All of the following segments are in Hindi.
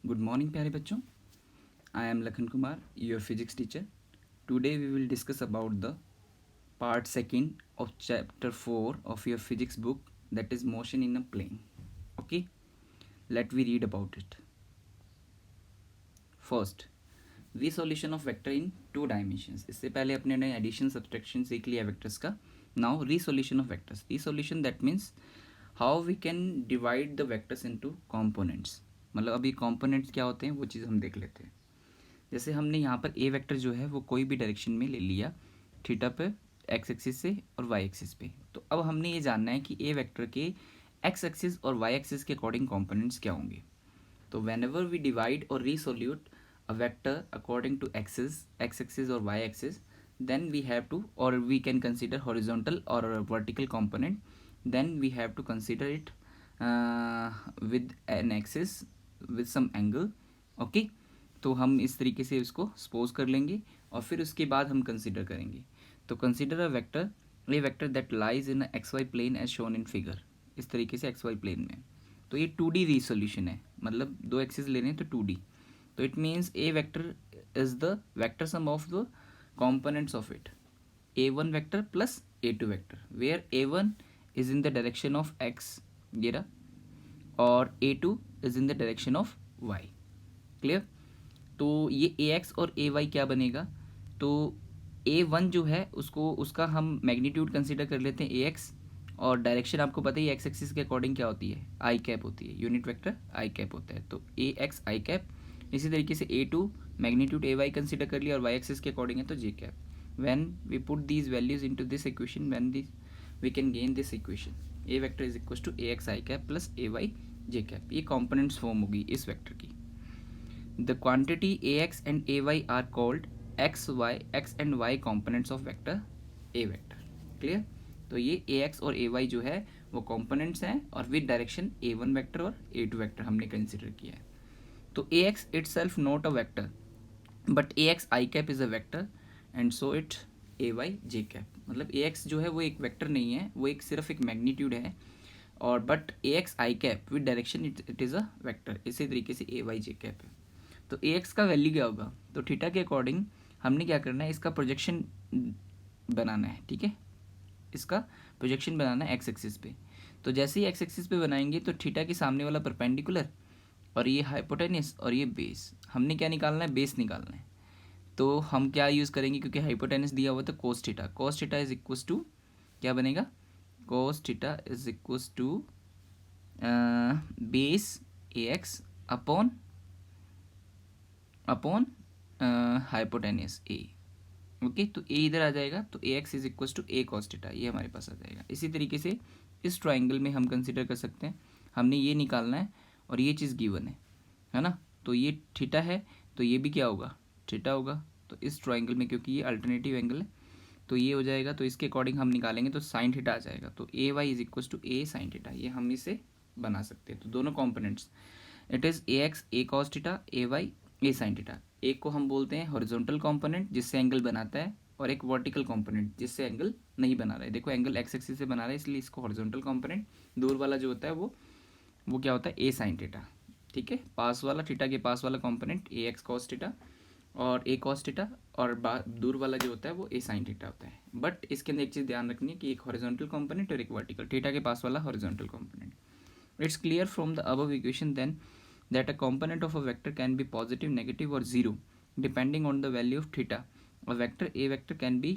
Good morning प्यारे बच्चों. I am Lakhan Kumar, your physics teacher. Today we will discuss about the part 2 of chapter 4 of your physics book, that is motion in a plane. Okay, let we read about it. First, resolution of vector in 2 dimensions. इससे पहले अपने ने addition subtraction सीख लिया vectors का. Now resolution of vectors. Resolution that means how we can divide the vectors into components. मतलब अभी components क्या होते हैं वो चीज़ हम देख लेते हैं. जैसे हमने यहाँ पर ए वेक्टर जो है वो कोई भी डायरेक्शन में ले लिया थीटा पे, एक्स एक्सिस से और वाई एक्सिस पे. तो अब हमने ये जानना है कि ए वेक्टर के एक्स एक्सिस और वाई एक्सिस के अकॉर्डिंग कंपोनेंट्स क्या होंगे. तो वेन एवर वी डिवाइड और resolute a vector according to axis, X axis और Y axis, then we have to, or we can consider horizontal or vertical component, then we have to consider it with an axis with some angle. Okay, तो हम इस तरीके से इसको सपोज कर लेंगे और फिर उसके बाद हम कंसिडर करेंगे. तो consider a vector that lies in X Y plane as shown in figure. इस तरीके से एक्स वाई प्लेन में. तो ये 2D रिसोल्यूशन है, मतलब दो एक्सिस ले रहे हैं तो 2D. तो it means A vector is the vector sum of the components of it. A1 vector plus A2 vector, where A1 is in the direction of x ये रहा और A2 is in the direction of y. Clear. तो ये AX और AY क्या बनेगा. तो A1 जो है उसका हम मैग्नीट्यूड कंसिडर कर लेते हैं AX, और डायरेक्शन आपको पता ही एक्स एक्सिस के अकॉर्डिंग क्या होती है, आई कैप होती है, यूनिट वेक्टर आई कैप होता है. तो AX आई कैप. इसी तरीके से A2 मैग्नीट्यूड AY कंसिडर कर लिया और वाई एक्सिस के अकॉर्डिंग है तो J cap. When we put these values into this equation, when this we can gain this equation, A vector is equal to AX I cap plus AY J cap. ये कॉम्पोनेंट्स फॉर्म होगी इस वेक्टर की. The quantity AX and AY are called x and y components of vector A vector. Clear? तो ये AX और AY जो है वो components हैं और विद डायरेक्शन A1 वेक्टर और A2 वेक्टर हमने कंसिडर किया है. तो AX itself not a vector, but AX I cap is a vector and so it AY J cap. मतलब AX जो है वो एक वेक्टर नहीं है, वो एक सिर्फ एक मैग्नीट्यूड है, और but AX I cap with direction it is a vector. इसी तरीके से AY J cap है. तो AX का वैल्यू क्या होगा. तो थीटा के अकॉर्डिंग हमने क्या करना है, इसका प्रोजेक्शन बनाना है. ठीक है, इसका प्रोजेक्शन बनाना है एक्स एक्सिस पे. तो जैसे ही एक्स एक्सिस पे बनाएंगे तो थीटा के सामने वाला परपेंडिकुलर और ये हाइपोटेनस और ये बेस, हमने क्या निकालना है, बेस निकालना है. तो हम क्या यूज़ करेंगे, क्योंकि हाइपोटेनस दिया हुआ तो cos theta. Cos theta is equals to क्या बनेगा, cos theta is equals to base AX upon hypotenuse A. Okay, तो ए इधर आ जाएगा तो AX is equal to A cos theta, ये हमारे पास आ जाएगा. इसी तरीके से इस ट्राइंगल में हम कंसिडर कर सकते हैं, हमने ये निकालना है और ये चीज़ गिवन है ना. तो ये थीटा है तो ये भी क्या होगा, थीटा होगा. तो इस ट्राइंगल में क्योंकि ये अल्टरनेटिव एंगल है तो ये हो जाएगा. तो इसके अकॉर्डिंग हम निकालेंगे तो साइन थीटा आ जाएगा. तो AY is equal to A sine theta, ये हम इसे बना सकते हैं. तो दोनों components it is AX A cos theta, AY A sine theta. एक को हम बोलते हैं हॉरिजॉन्टल कंपोनेंट जिससे एंगल बनाता है, और एक वर्टिकल कंपोनेंट जिससे एंगल नहीं बना रहा है. देखो एंगल एक्स एक्सिस से बना रहा है इसलिए इसको हॉरिजॉन्टल कंपोनेंट. दूर वाला जो होता है वो क्या होता है, A साइन थीटा. ठीक है, पास वाला थीटा के पास वाला कंपोनेंट AX cos थीटा और A cos थीटा, और दूर वाला जो होता है वो A साइन थीटा होता है. बट इसके अंदर एक चीज़ ध्यान रखनी है कि एक हॉरिजॉन्टल कंपोनेंट और एक वर्टिकल. थीटा के पास वाला horizontal component. It's clear from the above equation then that a component of a vector can be positive, negative or zero depending on the value of theta. A vector can be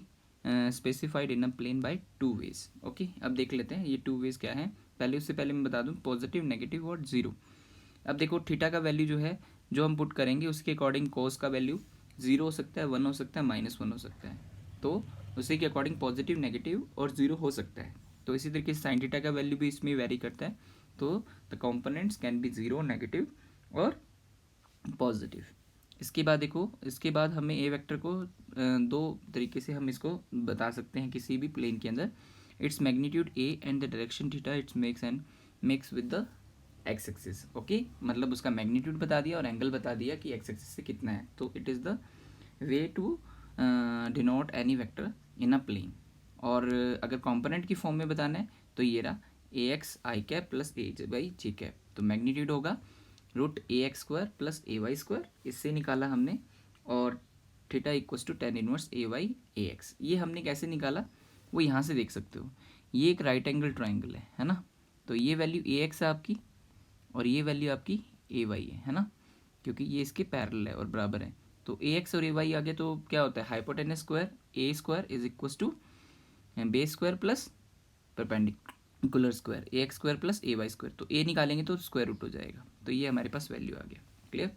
specified in a plane by two ways. Okay, अब देख लेते हैं ये two ways क्या है. पहले उससे पहले मैं बता दूं पॉजिटिव, नेगेटिव और जीरो. अब देखो थीटा का वैल्यू जो है जो हम पुट करेंगे उसके अकॉर्डिंग कोस का वैल्यू जीरो हो सकता है, 1 हो सकता है, -1 हो सकता है. तो उसी के अकॉर्डिंग पॉजिटिव, नेगेटिव और जीरो हो सकता है. तो इसी तरीके से साइन थीटा का वैल्यू भी इसमें वेरी करता है. तो the components can be zero, negative और पॉजिटिव. इसके बाद देखो, इसके बाद हमें ए वेक्टर को दो तरीके से हम इसको बता सकते हैं किसी भी प्लेन के अंदर. Its magnitude A and the direction theta it's makes with the x axis. Okay, मतलब उसका मैग्नीट्यूड बता दिया और एंगल बता दिया कि एक्स एक्सिस से कितना है. तो it is the way to denote any vector in a plane. और अगर कंपोनेंट की फॉर्म में बताना है तो ये रहा AX I cap plus A by J cap. तो मैग्नीट्यूड होगा root A X square plus A Y square, इससे निकाला हमने, और theta equals to tan inverse A Y A X. ये हमने कैसे निकाला वो यहाँ से देख सकते हो, ये एक राइट एंगल ट्राइंगल है ना, तो ये वैल्यू ए एक्स है आपकी और ये वैल्यू आपकी ए वाई है ना, क्योंकि ये इसके पैरेलल है और बराबर है। तो ए एक्स और ए वाई आगे तो क्या होता है, hypotenuse square A square is equals to base square plus perpendicular square A X square plus A Y square, तो ए निकालेंगे तो स्क्वायर रूट हो जाएगा, तो ये हमारे पास वैल्यू आ गया। क्लियर।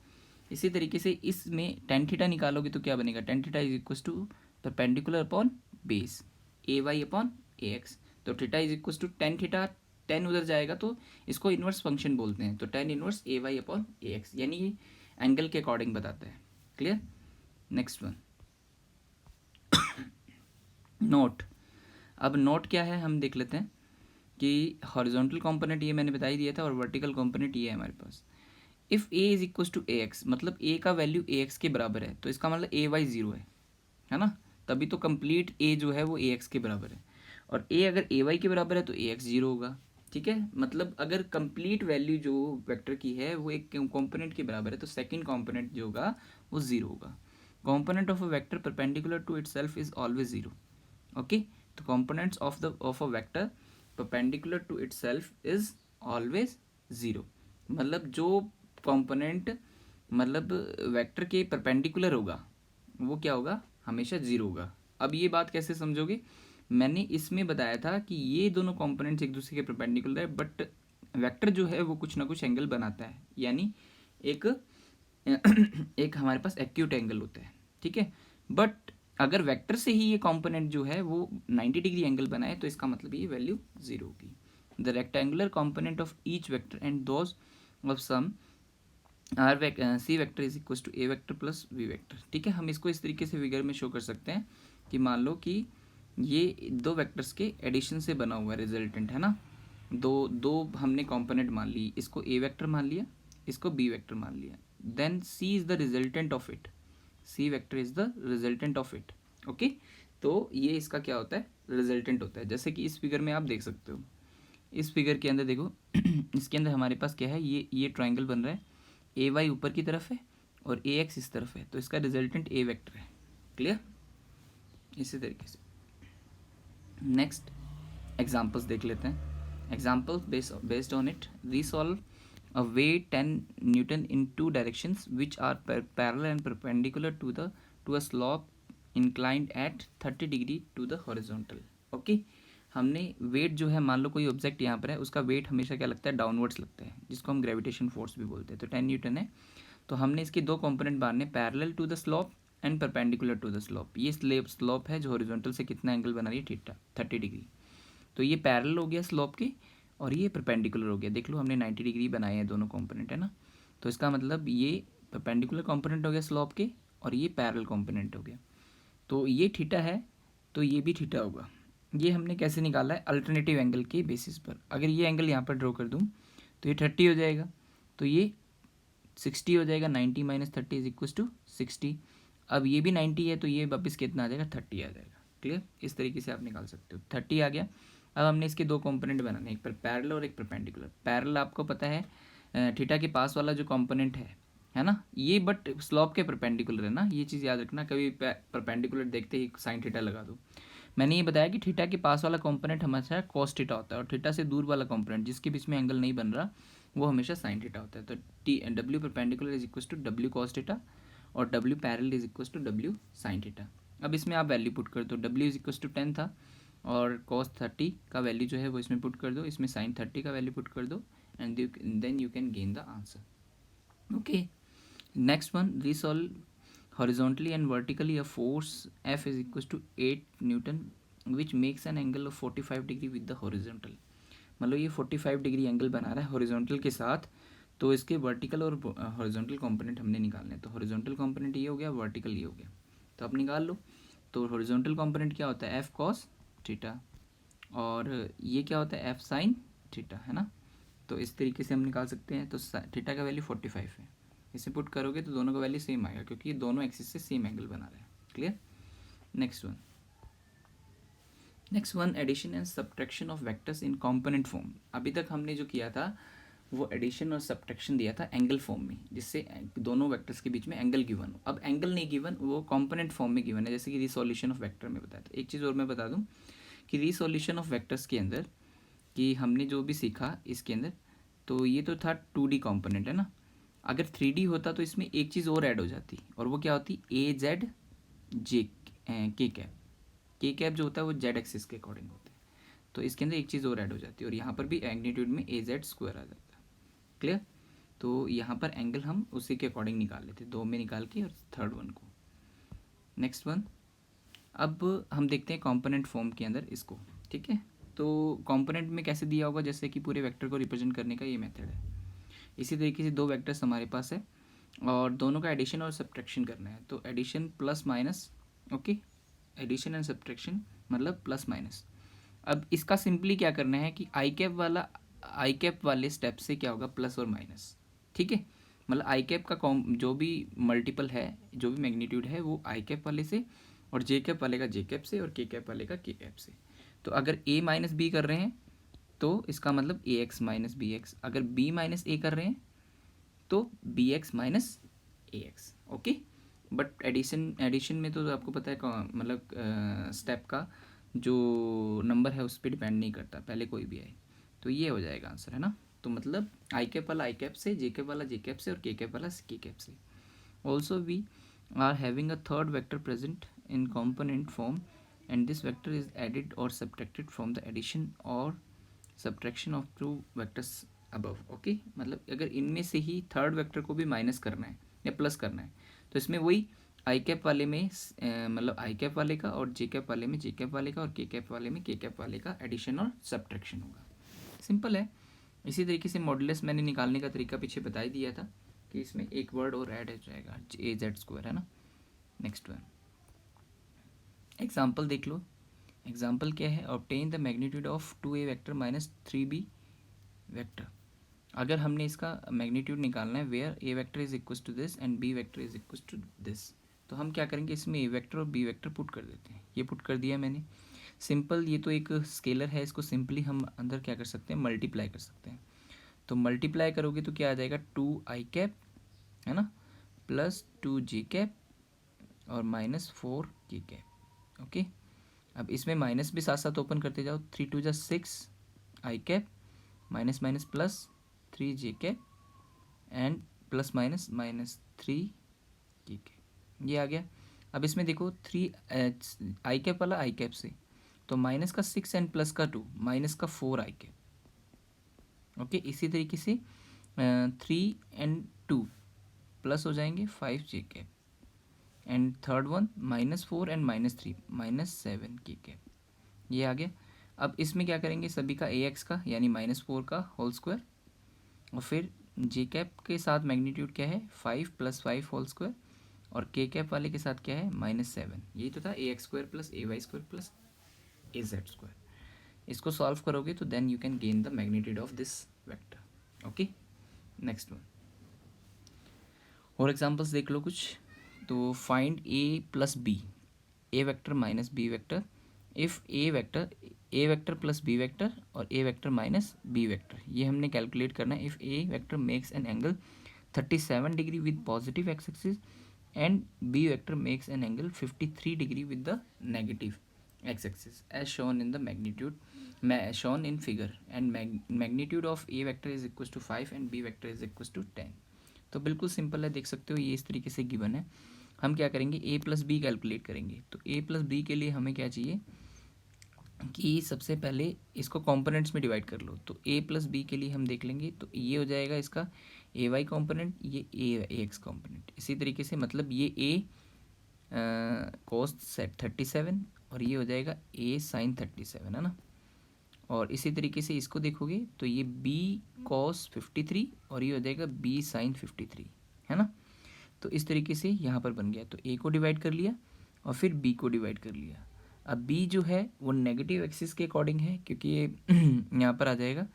इसी तरीके से इसमें टेन थीटा निकालोगे तो क्या बनेगा, tan theta is equals to perpendicular upon base A Y upon A X, तो theta is equals to tan theta, tan उधर जाएगा तो इसको इन्वर्स फंक्शन बोलते हैं, तो tan inverse A Y upon A X, यानी ये एंगल के अकॉर्डिंग बताता है। क्लियर। Next one note. अब नोट क्या है हम देख लेते हैं कि हॉरिजॉन्टल कंपोनेंट ये मैंने बता ही दिया था और वर्टिकल कंपोनेंट ये है हमारे पास। If A is equal to A X, मतलब ए का वैल्यू ए एक्स के बराबर है, तो इसका मतलब ए वाई जीरो है ना, तभी तो कंप्लीट ए जो है वो ए एक्स के बराबर है, और ए अगर ए वाई के बराबर है तो ए एक्स जीरो होगा। ठीक है, मतलब अगर कंप्लीट वैल्यू जो वेक्टर की है वो एक कंपोनेंट के बराबर है तो सेकंड कंपोनेंट जो होगा वो जीरो होगा। Component of a vector perpendicular to itself is always zero. Okay, तो components of a vector perpendicular to itself is always zero, मतलब जो कंपोनेंट मतलब वेक्टर के परपेंडिकुलर होगा वो क्या होगा, हमेशा जीरो होगा। अब ये बात कैसे समझोगे, मैंने इसमें बताया था कि ये दोनों कंपोनेंट्स एक दूसरे के परपेंडिकुलर है, बट वेक्टर जो है वो कुछ ना कुछ एंगल बनाता है, यानी एक एक हमारे पास एक्यूट एंगल होता है। ठीक है, बट अगर वेक्टर से ही ये कंपोनेंट जो है वो 90 डिग्री एंगल बनाए तो इसका मतलब ये वैल्यू जीरो होगी। The rectangular component of each vector and those of sum R C vector is equal to A vector plus V vector. ठीक है, हम इसको इस तरीके से फिगर में शो कर सकते हैं कि मान लो कि ये दो वेक्टर्स के एडिशन से बना हुआ रिजल्टेंट है ना, दो दो हमने कंपोनेंट मान ली, इसको ए वेक्टर मान लिया, इसको बी वेक्टर मान लिया, then C is the resultant of it, C vector is the resultant of it. Okay, तो ये इसका क्या होता है, रिजल्टेंट होता है। जैसे कि इस फिगर में आप देख सकते हो, इस फिगर के अंदर देखो इसके अंदर हमारे पास क्या है, ये ट्राइंगल बन रहा है, ए वाई ऊपर की तरफ है और ए एक्स इस तरफ है, तो इसका रिजल्टेंट ए वेक्टर है। क्लियर। इसी तरीके से नेक्स्ट एग्जाम्पल्स देख लेते हैं। Examples based on it, resolve a weight 10 newton in two directions which are parallel and perpendicular to a slope inclined at 30 degree to the horizontal. Okay, हमने वेट जो है, मान लो कोई ऑब्जेक्ट यहाँ पर है, उसका वेट हमेशा क्या लगता है, डाउनवर्ड्स लगता है, जिसको हम ग्रेविटेशन फोर्स भी बोलते हैं। तो 10 न्यूटन है, तो हमने इसके दो कंपोनेंट बांधने, parallel to the slope and perpendicular to the slope. ये स्लोप है जो हॉरिजॉन्टल से कितना एंगल बना रही है, थीटा 30 डिग्री, तो ये पैरेलल हो गया स्लोप के और ये परपेंडिकुलर हो गया। देख लो हमने 90 डिग्री बनाए हैं दोनों कंपोनेंट है ना, तो इसका मतलब ये परपेंडिकुलर कंपोनेंट हो गया स्लोप के और ये पैरेलल कंपोनेंट हो गया। तो ये थीटा है तो ये भी थीटा होगा। ये हमने कैसे निकाला है, अल्टरनेटिव एंगल के बेसिस पर। अगर ये एंगल यहाँ पर ड्रॉ कर दूँ तो ये 30 हो जाएगा, तो ये 60 हो जाएगा, 90 माइनस 30 इज इक्वल टू 60। अब ये भी 90 है तो ये वापस कितना आ जाएगा, 30 आ जाएगा। क्लियर, इस तरीके से आप निकाल सकते हो, 30 आ गया। अब हमने इसके दो कंपोनेंट बनाने, एक पर पैरेलल और एक परपेंडिकुलर। पैरेलल आपको पता है थीटा के पास वाला जो कंपोनेंट है ना, ये बट स्लोप के परपेंडिकुलर है ना, ये चीज़ याद रखना, कभी परपेंडिकुलर देखते ही साइन थीटा लगा दो। मैंने ये बताया कि थीटा के पास वाला कंपोनेंट हमेशा कॉस थीटा होता है और थीटा से दूर वाला कंपोनेंट जिसके बीच में एंगल नहीं बन रहा वो हमेशा साइन थीटा होता है। तो T W perpendicular is equal to W cos theta और W parallel is equal to W sine theta. अब इसमें आप वैल्यू पुट कर दो, डब्ल्यू इज इक्वल टू 10 था और कॉस 30 का वैल्यू जो है वो इसमें पुट कर दो, इसमें साइन 30 का वैल्यू पुट कर दो and then you can gain the answer. Okay, next one, resolve horizontally and vertically a force F is equals to 8 Newton which makes an angle of 45 degree with the horizontal। मतलब ये 45 डिग्री एंगल बना रहा है हॉरिजॉन्टल के साथ, तो इसके वर्टिकल और हॉरिजॉन्टल कंपोनेंट हमने निकालने हैं। तो हॉरिजॉन्टल कंपोनेंट ये हो गया, वर्टिकल ये हो गया, तो आप निकाल लो। तो हॉरिजॉन्टल कंपोनेंट क्या होता है, एफ कॉस थीटा, और ये क्या होता है, एफ साइन थीटा, है ना। तो इस तरीके से हम निकाल सकते हैं। तो थीटा का वैल्यू 45 है, इसे पुट करोगे तो दोनों का वैल्यू सेम आएगा क्योंकि ये दोनों एक्सिस से सेम एंगल बना रहे हैं। Clear. Next one addition and subtraction of vectors in component form. अभी तक हमने जो किया था वो एडिशन और सब्ट्रैक्शन दिया था एंगल फॉर्म में, जिससे दोनों वेक्टर्स के बीच में एंगल गिवन हो। अब एंगल नहीं गिवन, वो कंपोनेंट फॉर्म में गिवन है, जैसे कि रिसोल्यूशन ऑफ वेक्टर में बताया था। एक चीज़ और मैं बता दूं कि रिसोल्यूशन ऑफ वेक्टर्स के अंदर कि हमने जो भी सीखा इसके अंदर, तो ये तो था 2D कंपोनेंट है ना। अगर 3D होता तो इसमें एक चीज़ और ऐड हो जाती, और वो क्या होती, ए जेड जे के कैप। के कैप जो होता है वो जेड एक्सिस के अकॉर्डिंग होता है, तो इसके अंदर एक चीज़ और ऐड हो जाती है, और यहाँ पर भी मैग्नीट्यूड में ए जेड स्क्वायर आ जाता है। क्लियर। तो यहाँ पर एंगल हम उसी के अकॉर्डिंग निकाल लेते, 2 में निकाल के, और थर्ड वन को। नेक्स्ट वन, अब हम देखते हैं कंपोनेंट फॉर्म के अंदर इसको। ठीक है, तो कंपोनेंट में कैसे दिया होगा, जैसे कि पूरे वेक्टर को रिप्रेजेंट करने का ये मेथड है। इसी तरीके से दो वेक्टर्स हमारे पास है और दोनों का एडिशन और सब्ट्रैक्शन करना है, तो addition plus minus, okay, addition and subtraction मतलब प्लस माइनस। अब इसका सिंपली क्या करना है कि आई कैप वाले स्टेप से क्या होगा, प्लस और माइनस। ठीक है, मतलब आई कैप का जो भी मल्टीपल है, जो भी मैग्नीट्यूड है, वो आई कैप वाले से, और जे कैप वाले का जे कैप से, और के कैप वाले का के कैप से। तो अगर ए माइनस बी कर रहे हैं तो इसका मतलब A X minus B X, अगर बी माइनस ए कर रहे हैं तो B X minus A X. Okay, but addition में तो आपको पता है मतलब स्टेप का जो नंबर है उस पर डिपेंड नहीं करता, पहले कोई भी आए। तो ये हो जाएगा आंसर, है ना। तो मतलब आई कैप वाला आई कैप से, जे कैप वाला जे कैप से, और के कैप वाला के कैप से। Also we are having a third vector present in component form, and this vector is added और सब्ट्रैक्टेड फ्रॉम द एडिशन और subtraction of two vectors above. Okay, मतलब अगर इनमें से ही थर्ड वेक्टर को भी माइनस करना है या प्लस करना है, तो इसमें वही आई कैप वाले में मतलब आई कैप वाले का, और जे कैप वाले में जे कैप वाले का, और के कैप वाले में के कैप वाले का एडिशन और सब्ट्रैक्शन होगा। सिंपल है। इसी तरीके से मॉडुलस मैंने निकालने का तरीका पीछे बता ही दिया था कि इसमें एक वर्ड और ऐड हो जाएगा, ए जेड स्क्वायर, है ना। नेक्स्ट वन, एग्जाम्पल देख लो। एग्जाम्पल क्या है, obtain the magnitude of 2a vector minus 3b vector. अगर हमने इसका मैग्नीट्यूड निकालना है, where A vector is equal to this and B vector is equal to this, तो हम क्या करेंगे, इसमें ए वेक्टर और बी वेक्टर पुट कर देते हैं। ये पुट कर दिया मैंने। सिंपल, ये तो एक स्केलर है, इसको सिंपली हम अंदर क्या कर सकते हैं, मल्टीप्लाई कर सकते हैं। तो मल्टीप्लाई करोगे तो क्या आ जाएगा, 2 आई कैप, है ना, प्लस 2 जे कैप, और माइनस 4 के कैप। ओके, अब इसमें माइनस भी साथ साथ ओपन करते जाओ, 3 2 6 I cap, minus minus plus 3 J cap, and plus minus minus 3 K cap. ये आ गया। अब इसमें देखो 3 आई कैप वाला आई कैप से, तो माइनस का 6 एंड प्लस का 2, माइनस का 4 आई कैप। ओके, इसी तरीके से 3 एंड 2 प्लस हो जाएंगे 5 J cap, and third one minus 4 and minus 3, minus 7 K cap. ये आ गया। अब इसमें क्या करेंगे, सभी का ए एक्स का यानी -4 का होल स्क्वायर, और फिर जे कैप के साथ मैग्नीट्यूड क्या है, 5 + 5 होल स्क्वायर, और के कैप वाले के साथ क्या है, -7। यही तो था, A X square plus A Y square plus A Z square. इसको सॉल्व करोगे तो then you can gain the magnitude of this vector. Okay, next one, और एग्जाम्पल्स देख लो कुछ। तो find A plus B, A vector minus B vector, if A vector plus B vector, और A vector minus B vector. ये हमने कैलकुलेट करना है। If A vector makes an angle 37 degree with positive X axis, and B vector makes an angle 53 degree with the negative X axis, as shown in the magnitude shown in figure, and magnitude of A vector is equal to 5 and B vector is equal to 10। तो बिल्कुल सिंपल है, देख सकते हो ये इस तरीके से गिवन है। हम क्या करेंगे, ए प्लस बी कैलकुलेट करेंगे। तो ए प्लस बी के लिए हमें क्या चाहिए कि सबसे पहले इसको कंपोनेंट्स में डिवाइड कर लो। तो ए प्लस बी के लिए हम देख लेंगे, तो ये हो जाएगा इसका ए वाई कॉम्पोनेंट, ये ए एक्स कॉम्पोनेंट। इसी तरीके से मतलब ये ए कोस 37, और ये हो जाएगा ए साइन 37, है ना। और इसी तरीके से इसको देखोगे तो ये बी कॉस 53, और ये हो जाएगा बी साइन 53, है ना। तो इस तरीके से यहाँ पर बन गया। तो ए को डिवाइड कर लिया और फिर बी को डिवाइड कर लिया। अब बी जो है वो नेगेटिव एक्सिस के अकॉर्डिंग है, क्योंकि ये यहाँ पर आ जाएगा,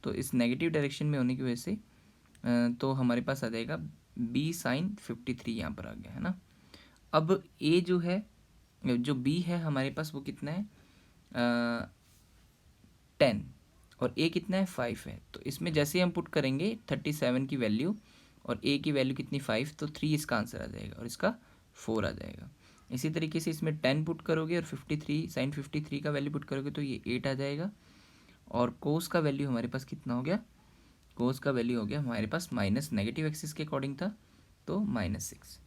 तो इस नेगेटिव डायरेक्शन में होने की वजह से तो हमारे पास आ जाएगा बी साइन 53 यहाँ पर आ गया, है ना। अब ए जो है, जो बी है हमारे पास वो कितना है, 10, और ए कितना है 5 है, तो इसमें जैसे हम पुट करेंगे 37 की वैल्यू और ए की वैल्यू कितनी 5, तो 3 इसका आंसर आ जाएगा और इसका 4 आ जाएगा। इसी तरीके से इसमें 10 पुट करोगे और 53 साइन 53 का वैल्यू पुट करोगे तो ये 8 आ जाएगा। और कोस का वैल्यू हमारे पास कितना हो गया, कोस का वैल्यू हो गया हमारे पास माइनस, नेगेटिव एक्सिस के अकॉर्डिंग था तो -6।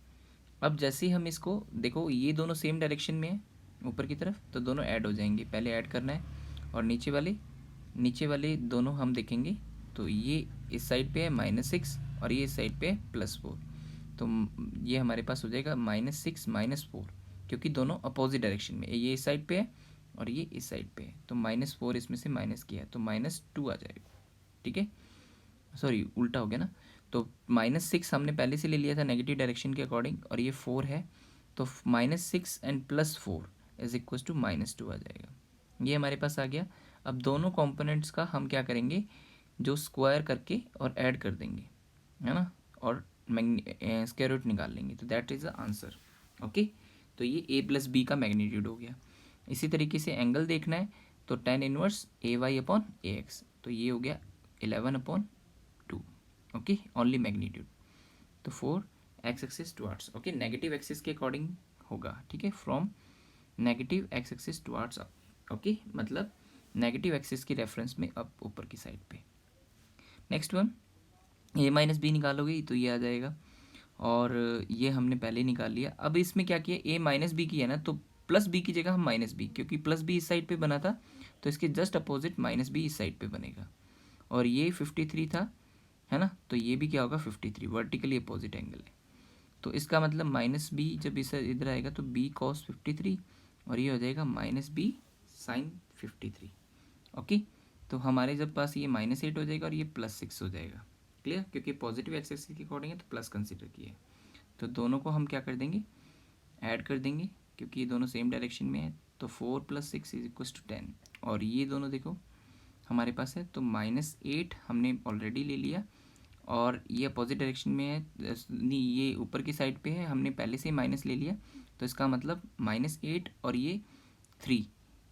अब जैसे ही हम इसको देखो ये दोनों सेम डायरेक्शन में है ऊपर की तरफ, तो दोनों ऐड हो जाएंगे, पहले ऐड करना है। और नीचे वाले दोनों हम देखेंगे तो ये इस साइड पे है -6 और ये इस साइड पे है +4, तो ये हमारे पास हो जाएगा -6 -4, क्योंकि दोनों अपोजिट डायरेक्शन में, ये इस साइड पे है और ये इस साइड पे है, तो -4 इसमें से माइनस किया तो -2 आ जाएगा। ठीक है, सॉरी उल्टा हो गया ना, तो -6 हमने पहले से ले लिया था नेगेटिव डायरेक्शन के अकॉर्डिंग और ये 4 है, तो -6 एंड +4 इज इक्वल टू -2 आ जाएगा। ये हमारे पास आ गया। अब दोनों कंपोनेंट्स का हम क्या करेंगे, जो स्क्वायर करके और ऐड कर देंगे, है ना, और स्क्वायर रूट निकाल लेंगे, तो that is the answer. Okay, तो ये a + b का मैग्नीट्यूड हो गया। इसी तरीके से एंगल देखना है तो tan इनवर्स AY/AX, तो ये हो गया 11/2। ओके, ओनली मैग्नीट्यूड, तो 4 x axis towards, okay, negative axis के अकॉर्डिंग होगा। ठीक है, from negative x axis towards up, okay, मतलब नेगेटिव एक्सिस की रेफरेंस में अप, ऊपर की साइड पे। नेक्स्ट वन, a-b निकालोगे तो ये आ जाएगा, और ये हमने पहले निकाल लिया। अब इसमें क्या किया, a-b की है ना, तो +b की जगह हम -b, क्योंकि +b इस साइड पे बना था तो इसके जस्ट अपोजिट -b इस साइड पे बनेगा। और ये 53 था, है ना, तो ये भी क्या होगा 53, वर्टिकली अपोजिट एंगल है, तो इसका मतलब -b जब इस इधर आएगा तो b cos 53 और ये हो जाएगा -b sin 53। ओके, तो हमारे जब पास ये -8 हो जाएगा और ये +6 हो जाएगा। क्लियर, क्योंकि पॉजिटिव एक्सिस के अकॉर्डिंग है तो प्लस कंसिडर किए, तो दोनों को हम क्या कर देंगे, ऐड कर देंगे, क्योंकि ये दोनों सेम डायरेक्शन में है, तो 4 + 6 = 10। और ये दोनों देखो हमारे पास है, तो -8 हमने ऑलरेडी ले लिया, और ये अपोजिट डायरेक्शन में है, नहीं ये ऊपर की साइड पे है, हमने पहले से ही माइनस ले लिया, तो इसका मतलब -8 और ये 3